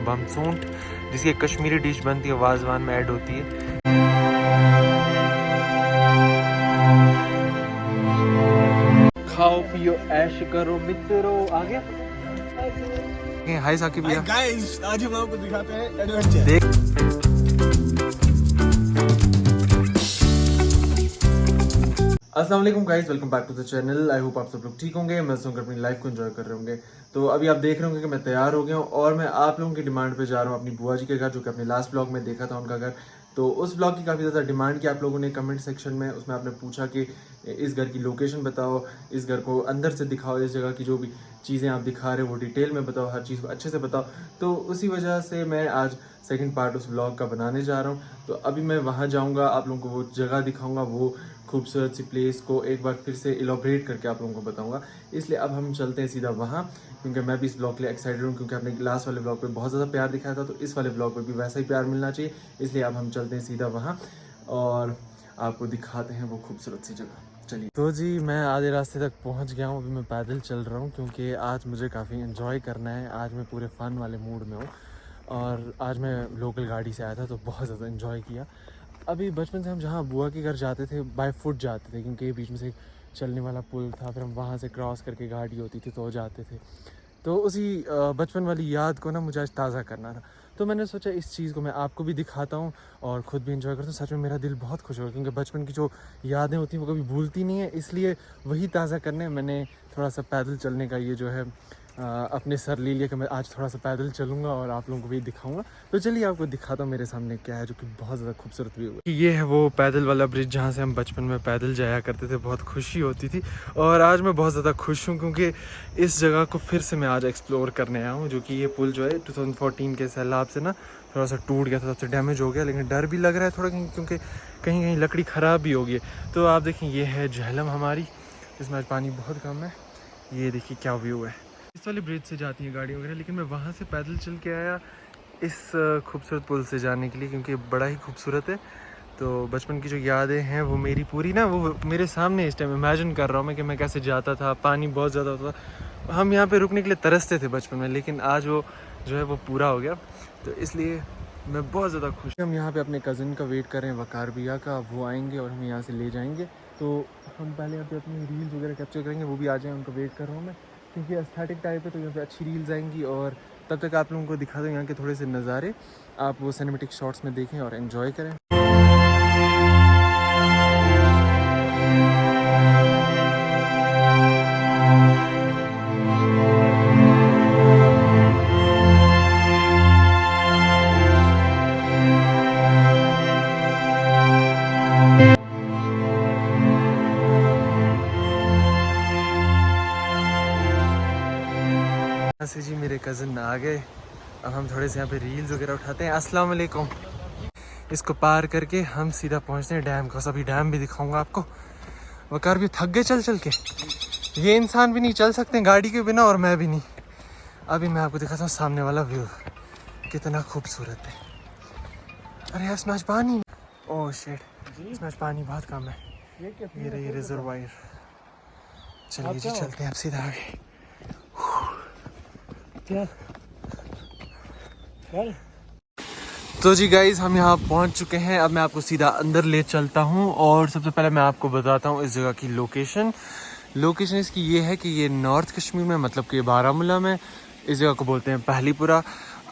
बमसूंट, जिसकी एक कश्मीरी डिश बनती है, वाजवान में ऐड होती है। खाओ पियो ऐश करो मित्रों। आगे हाय साकिब भैया, गाइस आज हम आपको दिखाते हैं एडवेंचर। देख अस्सलाम वालेकुम guys, welcome back to the channel. I hope आप सब लोग ठीक होंगे, मैं सुनकर अपनी लाइफ को एंजॉय कर रहे होंगे। तो अभी आप देख रहे होंगे कि मैं तैयार हो गया हूँ और मैं आप लोगों की डिमांड पे जा रहा हूँ अपनी बुआ जी के घर, जो कि अपने लास्ट ब्लॉग में देखा था उनका घर। तो उस ब्लॉग की काफ़ी ज़्यादा डिमांड की आप लोगों ने कमेंट सेक्शन में, उसमें आपने पूछा कि इस घर की लोकेशन बताओ, इस घर को अंदर से दिखाओ, इस जगह की जो भी चीज़ें आप दिखा रहे हो वो डिटेल में बताओ, हर चीज़ को अच्छे से बताओ। तो उसी वजह से मैं आज सेकंड पार्ट उस ब्लॉग का बनाने जा रहा हूँ। तो अभी मैं वहाँ जाऊँगा, आप लोगों को वो जगह दिखाऊँगा, वो खूबसूरत सी प्लेस को एक बार फिर से इलॉबरेट करके आप लोगों को बताऊंगा। इसलिए अब हम चलते हैं सीधा वहाँ, क्योंकि मैं भी इस ब्लॉग के लिए एक्साइटेड हूँ, क्योंकि आपने लास्ट वाले ब्लॉग पे बहुत ज़्यादा प्यार दिखाया था, तो इस वाले ब्लॉग पे भी वैसा ही प्यार मिलना चाहिए। इसलिए अब हम चलते हैं सीधा वहाँ और आपको दिखाते हैं वो खूबसूरत सी जगह। चलिए। तो जी मैं आधे रास्ते तक पहुँच गया हूँ, अभी मैं पैदल चल रहा हूँ, क्योंकि आज मुझे काफ़ी इन्जॉय करना है। आज मैं पूरे फ़न वाले मूड में हूँ और आज मैं लोकल गाड़ी से आया था, तो बहुत ज़्यादा इन्जॉय किया। अभी बचपन से हम जहाँ बुआ के घर जाते थे बाय फुट जाते थे, क्योंकि बीच में से चलने वाला पुल था, फिर हम वहाँ से क्रॉस करके गाड़ी होती थी तो जाते थे। तो उसी बचपन वाली याद को ना मुझे आज ताज़ा करना था, तो मैंने सोचा इस चीज़ को मैं आपको भी दिखाता हूँ और ख़ुद भी इंजॉय करता हूँ। सच में मेरा दिल बहुत खुश होगा, क्योंकि बचपन की जो यादें होती हैं वो कभी भूलती नहीं है, इसलिए वही ताज़ा करने मैंने थोड़ा सा पैदल चलने का ये जो है अपने सर ले लिया कि मैं आज थोड़ा सा पैदल चलूँगा और आप लोगों को भी दिखाऊंगा। तो चलिए आपको दिखाता हूँ मेरे सामने क्या है, जो कि बहुत ज़्यादा खूबसूरत व्यू है। ये है वो पैदल वाला ब्रिज जहाँ से हम बचपन में पैदल जाया करते थे, बहुत खुशी होती थी। और आज मैं बहुत ज़्यादा खुश हूँ, क्योंकि इस जगह को फिर से मैं आज एक्सप्लोर करने आया हूँ। जो कि ये पुल जो है 2014 के सैलाब से ना थोड़ा सा टूट गया था, सबसे डैमेज हो गया, लेकिन डर भी लग रहा है थोड़ा, क्योंकि कहीं कहीं लकड़ी ख़राब भी हो गई है। तो आप देखें ये है झेलम हमारी, इसमें आज पानी बहुत कम है। ये देखिए क्या व्यू है। इस वाले ब्रिज से जाती हैं गाड़ी वगैरह, लेकिन मैं वहाँ से पैदल चल के आया इस खूबसूरत पुल से जाने के लिए, क्योंकि बड़ा ही खूबसूरत है। तो बचपन की जो यादें हैं वो मेरी पूरी ना वो मेरे सामने इस टाइम इमेजिन कर रहा हूँ मैं कि मैं कैसे जाता था। पानी बहुत ज़्यादा होता था, हम यहाँ पे रुकने के लिए तरसते थे बचपन में, लेकिन आज वो जो है वो पूरा हो गया। तो इसलिए मैं बहुत ज़्यादा खुश हूँ। हम यहाँ पे अपने कज़न का वेट कर रहे हैं, वकार भैया का, वो आएंगे और हमें यहाँ से ले जाएंगे। तो हम पहले यहाँ पे अपनी रील्स वगैरह कैप्चर करेंगे, वो भी आ जाएँ, उनका वेट कर रहा हूँ मैं, क्योंकि एस्थेटिक टाइप है तो यहाँ पे अच्छी रील्स आएंगी। और तब तक आप लोगों को दिखा दूँ यहाँ के थोड़े से नज़ारे, आप वो सिनेमेटिक शॉट्स में देखें और एंजॉय करें। से जी मेरे कज़न आ गए, अब हम थोड़े से यहाँ पे रील्स वगैरह उठाते हैं। अस्सलाम वालेकुम। इसको पार करके हम सीधा पहुँचते हैं डैम को, अभी डैम भी दिखाऊंगा आपको। वकार भी थक गए चल चल के, ये इंसान भी नहीं चल सकते गाड़ी के बिना और मैं भी नहीं। अभी मैं आपको दिखाता हूँ सामने वाला व्यू कितना खूबसूरत है। अरे यार इसमें आज पानी, ओह शिट, इसमें आज पानी बहुत कम है। ये रही रिजर्वायर। चलिए जी चलते हैं अब सीधा आगे। तो जी गाइज हम यहाँ पहुँच चुके हैं, अब मैं आपको सीधा अंदर ले चलता हूँ और सबसे पहले मैं आपको बताता हूँ इस जगह की लोकेशन। लोकेशन इसकी ये है कि ये नॉर्थ कश्मीर में, मतलब कि बारामूला में, इस जगह को बोलते हैं पहलीपुरा।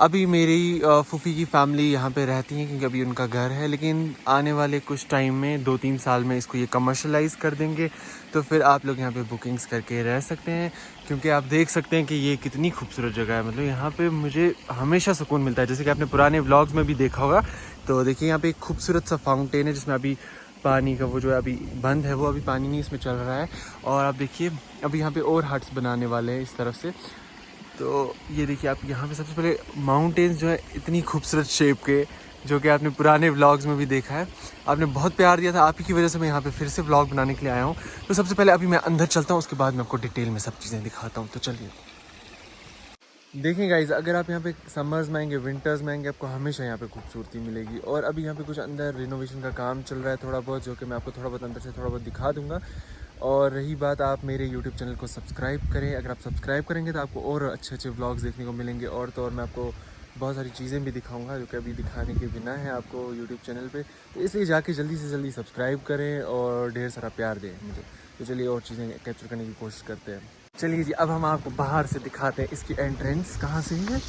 अभी मेरी फूफी की फैमिली यहाँ पे रहती है, क्योंकि अभी उनका घर है, लेकिन आने वाले कुछ टाइम में 2-3 साल में इसको ये कमर्शलाइज़ कर देंगे। तो फिर आप लोग यहाँ पे बुकिंग्स करके रह सकते हैं, क्योंकि आप देख सकते हैं कि ये कितनी खूबसूरत जगह है। मतलब यहाँ पे मुझे हमेशा सुकून मिलता है, जैसे कि आपने पुराने व्लॉग्स में भी देखा होगा। तो देखिए यहाँ पे एक खूबसूरत सा फाउंटेन है, जिसमें अभी पानी का वो जो है अभी बंद है, वो अभी पानी नहीं इसमें चल रहा है। और आप देखिए अभी यहाँ पे और हट्स बनाने वाले हैं इस तरफ से। तो ये देखिए आप यहाँ पे सबसे पहले माउंटेन्स जो है इतनी खूबसूरत शेप के, जो कि आपने पुराने व्लॉग्स में भी देखा है, आपने बहुत प्यार दिया था, आप ही की वजह से मैं यहाँ पे फिर से व्लॉग बनाने के लिए आया हूँ। तो सबसे पहले अभी मैं अंदर चलता हूँ, उसके बाद मैं आपको डिटेल में सब चीज़ें दिखाता हूँ। तो चलिए देखें गाइज, अगर आप यहाँ पे समर्स में आएंगे, विंटर्स में आएंगे, आपको हमेशा यहाँ पे खूबसूरती मिलेगी। और अभी यहाँ पे कुछ अंदर रिनोवेशन का काम चल रहा है थोड़ा बहुत, जो कि मैं आपको थोड़ा बहुत अंदर से थोड़ा बहुत दिखा दूँगा। और रही बात, आप मेरे YouTube चैनल को सब्सक्राइब करें। अगर आप सब्सक्राइब करेंगे तो आपको और अच्छे अच्छे व्लॉग्स देखने को मिलेंगे। और तो और मैं आपको बहुत सारी चीज़ें भी दिखाऊंगा जो कि अभी दिखाने के बिना है आपको यूट्यूब चैनल पे, तो इसलिए जाके जल्दी से जल्दी सब्सक्राइब करें और ढेर सारा प्यार दें मुझे। तो चलिए और चीज़ें कैप्चर करने की कोशिश करते हैं। चलिए जी, अब हम आपको बाहर से दिखाते हैं इसकी एंट्रेंस कहाँ से है।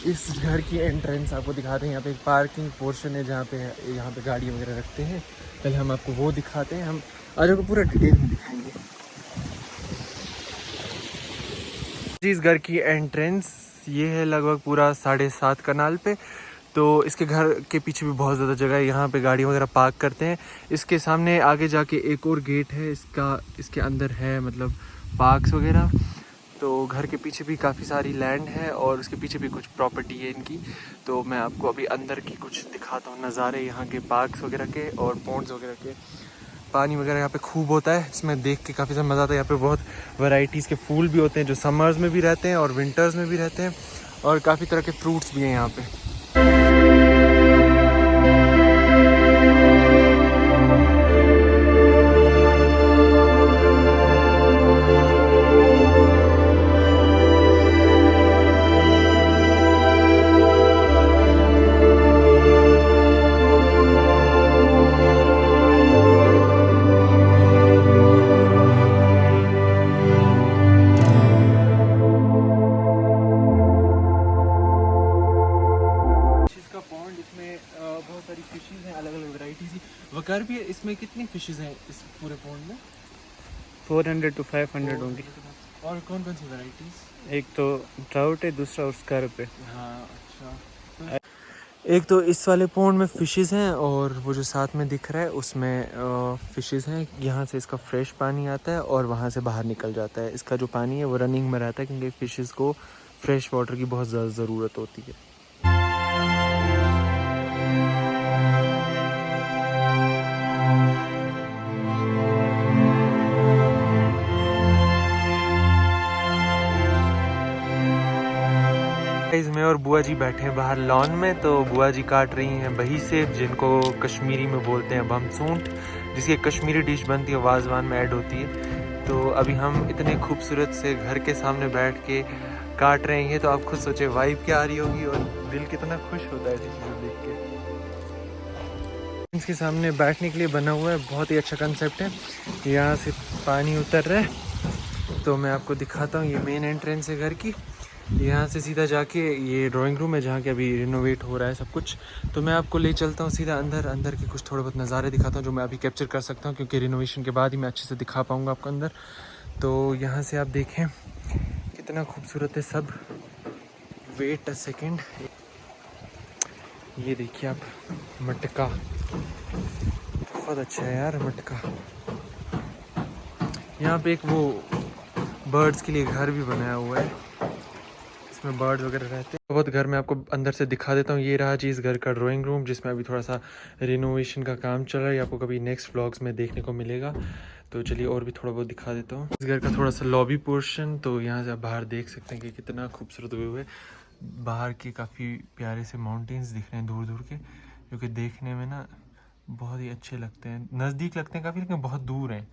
इस घर की एंट्रेंस आपको दिखाते हैं। यहाँ पे एक पार्किंग पोर्शन है जहाँ पे यहाँ पे गाड़ी वगैरह रखते हैं। पहले हम आपको वो दिखाते हैं, हम आज आपको पूरा डिटेल में दिखाएंगे जी। इस घर की एंट्रेंस ये है लगभग पूरा 7.5 कनाल पे। तो इसके घर के पीछे भी बहुत ज़्यादा जगह है, यहाँ पे गाड़ी वगैरह पार्क करते हैं। इसके सामने आगे जाके एक और गेट है, इसके अंदर है मतलब पार्क्स वगैरह। तो घर के पीछे भी काफ़ी सारी लैंड है और उसके पीछे भी कुछ प्रॉपर्टी है इनकी। तो मैं आपको अभी अंदर की कुछ दिखाता हूँ नज़ारे यहाँ के पार्क्स वगैरह के और पॉन्ड्स वगैरह के। पानी वगैरह यहाँ पे खूब होता है, इसमें देख के काफ़ी ज़्यादा मज़ा आता है। यहाँ पे बहुत वैरायटीज़ के फूल भी होते हैं जो समर्स में भी रहते हैं और विंटर्स में भी रहते हैं, और काफ़ी तरह के फ्रूट्स भी हैं यहाँ पे। बहुत सारी फिशेज हैं, अलग अलग वैरायटीज की। वकार भी है इसमें। कितनी फिशेज हैं इस पूरे पॉन्ड में? 400 to 500 होंगी। और कौन कौन सी वैरायटीज? एक तो ट्राउट है, दूसरा उसका पे। हाँ अच्छा। एक तो इस वाले पॉन्ड में फिशेस हैं और वो जो साथ में दिख रहा है उसमें फिशेस हैं। यहाँ से इसका फ्रेश पानी आता है और वहाँ से बाहर निकल जाता है। इसका जो पानी है वो रनिंग में रहता है क्योंकि फिशेस को फ्रेश वाटर की बहुत ज़्यादा ज़रूरत होती है। मैं और बुआ जी बैठे हैं बाहर लॉन में। तो बुआ जी काट रही हैं बही सेब, जिनको कश्मीरी में बोलते हैं बमसूंट, जिसकी कश्मीरी डिश बनती है, वाजवान में ऐड होती है। तो अभी हम इतने खूबसूरत से घर के सामने बैठ के काट रहे हैं, तो आप खुद सोचे वाइब क्या आ रही होगी और दिल कितना खुश होता है ऐसी चीज़ें देख के। इसके सामने बैठने के लिए बना हुआ है, बहुत ही अच्छा कंसेप्ट है। यहाँ से पानी उतर रहा है। तो मैं आपको दिखाता हूँ, ये मेन एंट्रेंस है घर की। यहाँ से सीधा जाके ये ड्राइंग रूम है जहाँ के अभी रिनोवेट हो रहा है सब कुछ। तो मैं आपको ले चलता हूँ सीधा अंदर के कुछ थोड़े बहुत नज़ारे दिखाता हूँ जो मैं अभी कैप्चर कर सकता हूँ, क्योंकि रिनोवेशन के बाद ही मैं अच्छे से दिखा पाऊँगा आपको अंदर। तो यहाँ से आप देखें कितना खूबसूरत है सब। वेट अ सेकेंड, ये देखिए आप, मटका बहुत अच्छा है यार मटका। यहाँ पे एक वो बर्ड्स के लिए घर भी बनाया हुआ है, इसमें बर्ड्स वगैरह रहते हैं। बहुत घर में आपको अंदर से दिखा देता हूँ। ये रहा जी इस घर का ड्राइंग रूम, जिसमें अभी थोड़ा सा रिनोवेशन का काम चल रहा है। आपको कभी नेक्स्ट व्लॉग्स में देखने को मिलेगा। तो चलिए और भी थोड़ा बहुत दिखा देता हूँ। इस घर का थोड़ा सा लॉबी पोर्शन, तो यहाँ से आप बाहर देख सकते हैं कि कितना खूबसूरत व्यू है। बाहर के काफ़ी प्यारे से माउंटेन्स दिख रहे हैं दूर दूर के, जो कि देखने में ना बहुत ही अच्छे लगते हैं। नज़दीक लगते हैं काफ़ी, लेकिन बहुत दूर हैं।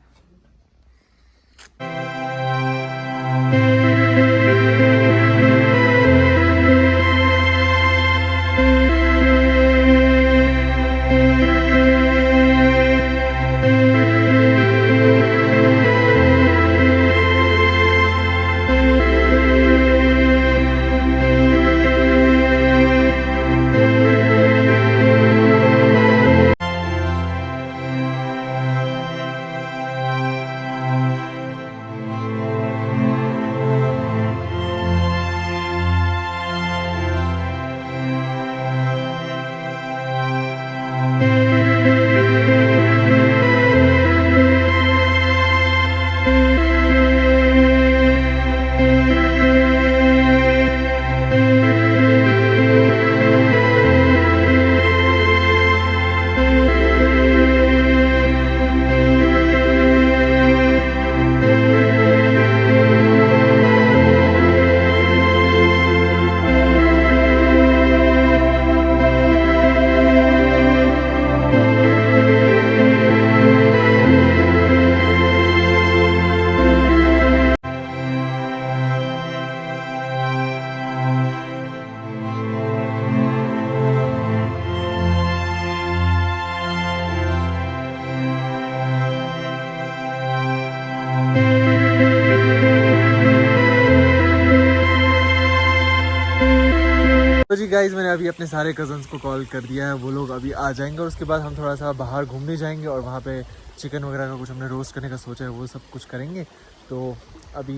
तो जी गाइज मैंने अभी अपने सारे कज़न्स को कॉल कर दिया है, वो लोग अभी आ जाएंगे और उसके बाद हम थोड़ा सा बाहर घूमने जाएंगे और वहाँ पे चिकन वगैरह का कुछ हमने रोस्ट करने का सोचा है, वो सब कुछ करेंगे। तो अभी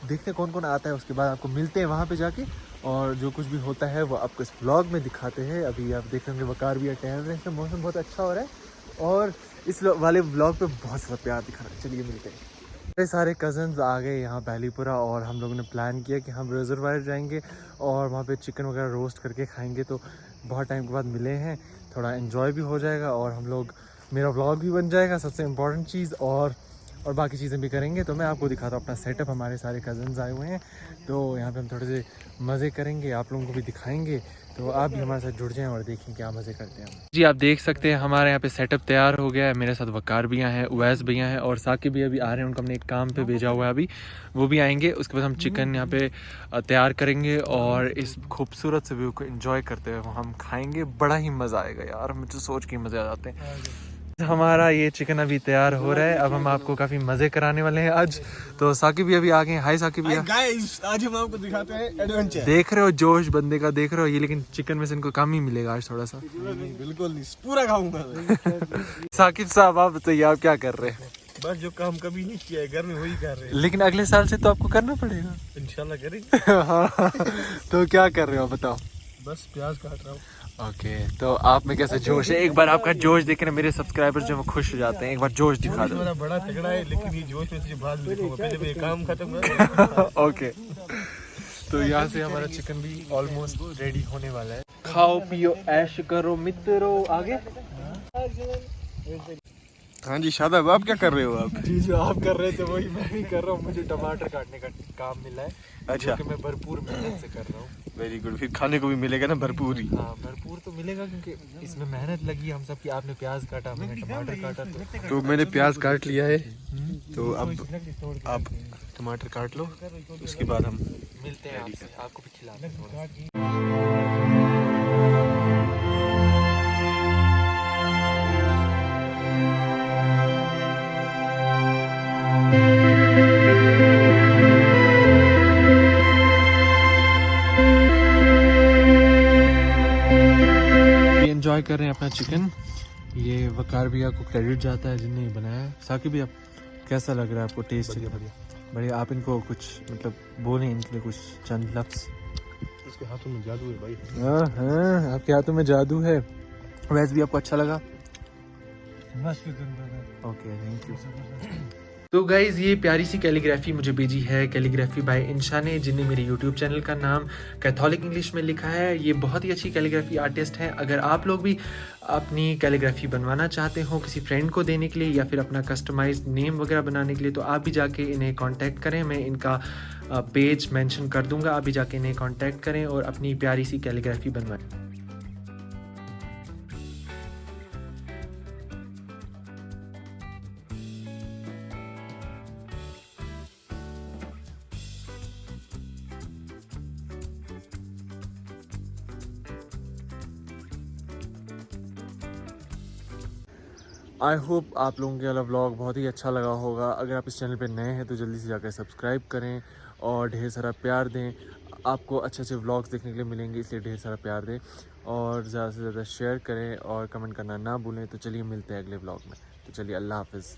देखते हैं कौन कौन आता है, उसके बाद आपको मिलते हैं वहाँ पे जाके और जो कुछ भी होता है वो आपको इस व्लॉग में दिखाते हैं। अभी आप देख रहे होंगे वकार भी टहल रहे हैं, मौसम बहुत अच्छा हो रहा है और इस वाले व्लॉग पे बहुत सारा प्यार दिखा रहा है। चलिए मिलते हैं। मेरे सारे कज़न्स आ गए यहाँ पहलीपुरा और हम लोगों ने प्लान किया कि हम रिजर्वायर जाएंगे और वहाँ पे चिकन वगैरह रोस्ट करके खाएंगे। तो बहुत टाइम के बाद मिले हैं, थोड़ा एंजॉय भी हो जाएगा और हम लोग मेरा व्लॉग भी बन जाएगा सबसे इम्पॉर्टेंट चीज़, और बाकी चीज़ें भी करेंगे। तो मैं आपको दिखाता हूँ अपना सेटअप। हमारे सारे कज़न्स आए हुए हैं तो यहाँ पे हम थोड़े से मज़े करेंगे, आप लोगों को भी दिखाएंगे। तो आप भी हमारे साथ जुड़ जाएं और देखें क्या मज़े करते हैं हम। जी आप देख सकते हैं हमारे यहाँ पे सेटअप तैयार हो गया है। मेरे साथ वकार भैया हैं, उवैस भैया हैं और साकिब भैया भी आ रहे हैं। उनको हमने एक काम पे भेजा हुआ है, अभी वो भी आएंगे। उसके बाद हम चिकन यहाँ पे तैयार करेंगे और इस खूबसूरत से व्यू को एंजॉय करते हुए हम खाएंगे। बड़ा ही मज़ा आएगा यार, मुझे सोच के मज़े आ जाते हैं। हमारा ये चिकन अभी तैयार हो रहा है, अब हम आपको काफ़ी मज़े कराने वाले हैं आज। तो साकिब भी अभी आ गए हैं। हाय साकिब भैया। गाइस आज हम आपको दिखाते हैं एडवेंचर। देख रहे हो जोश बंदे का, देख रहे हो ये, लेकिन चिकन में से इनको कम ही मिलेगा आज थोड़ा सा। बिल्कुल नहीं, पूरा खाऊंगा। साकिब साहब आप बताइए आप क्या कर रहे हैं? बस जो काम कभी नहीं किया है घर में वही कर रहे हैं। लेकिन अगले साल से तो आपको करना पड़ेगा। इंशाल्लाह करेंगे। हाँ तो क्या कर रहे हो बताओ? बस प्याज काट रहा हूँ। ओके तो आप में कैसे जोश है? एक बार आपका जोश देख के मेरे सब्सक्राइबर्स जो खुश हो जाते हैं। एक बार जोश दिखा दो। मेरा बड़ा तगड़ा है लेकिन ये जोश में से बाद में देखूंगा, पहले ये काम खत्म कर। ओके तो यहाँ से हमारा चिकन भी ऑलमोस्ट रेडी होने वाला है। खाओ पियो ऐश करो मित्रों। आगे हाँ जी शादाब, आप क्या कर रहे हो? आप जी जो आप कर रहे थे वही मैं भी कर रहा हूँ। मुझे टमाटर काटने का काम मिला है, अच्छा, कि मैं भरपूर मेहनत से कर रहा हूँ। Very good. फिर खाने को भी मिलेगा ना भरपूर ही। हाँ भरपूर तो मिलेगा क्योंकि इसमें मेहनत लगी हम सब की। आपने प्याज काटा, मैंने टमाटर काटा। तो मैंने प्याज काट लिया है, तो अब आप टमाटर काट लो, उसके बाद हम मिलते हैं आपसे, आपको भी खिलाते हैं थोड़ा सा। एंजॉय कर रहे हैं अपना चिकन। ये वकार भैया को क्रेडिट जाता है जिनने ये बनाया है। साकिब भैया कैसा लग रहा है आपको टेस्ट? बढ़िया। आप इनको कुछ मतलब बोले इनके लिए कुछ चंद लफ्ज। इसके हाथों में जादू है भाई। हाँ आपके हाथों में जादू है। वैसे भी आपको अच्छा लगा? Okay thank you. तो गाइज़ ये प्यारी सी कैलीग्राफी मुझे भेजी है कैलीग्राफी बाय इंशा ने, जिन्हें मेरे यूट्यूब चैनल का नाम कैथोलिक इंग्लिश में लिखा है। ये बहुत ही अच्छी कैलीग्राफी आर्टिस्ट है। अगर आप लोग भी अपनी कैलीग्राफी बनवाना चाहते हो किसी फ्रेंड को देने के लिए या फिर अपना कस्टमाइज्ड नेम वगैरह बनाने के लिए, तो आप भी जाके इन्हें कांटेक्ट करें। मैं इनका पेज मेंशन कर दूंगा, आप भी जाके इन्हें कांटेक्ट करें और अपनी प्यारी सी कैलीग्राफी बनवाएं। आई होप आप लोगों के वाला व्लॉग बहुत ही अच्छा लगा होगा। अगर आप इस चैनल पे नए हैं तो जल्दी से जाकर सब्सक्राइब करें और ढेर सारा प्यार दें। आपको अच्छे अच्छे व्लॉग्स देखने के लिए मिलेंगे, इसलिए ढेर सारा प्यार दें और ज़्यादा से ज़्यादा शेयर करें और कमेंट करना ना भूलें। तो चलिए मिलते हैं अगले व्लॉग में। तो चलिए अल्लाह हाफ़िज़।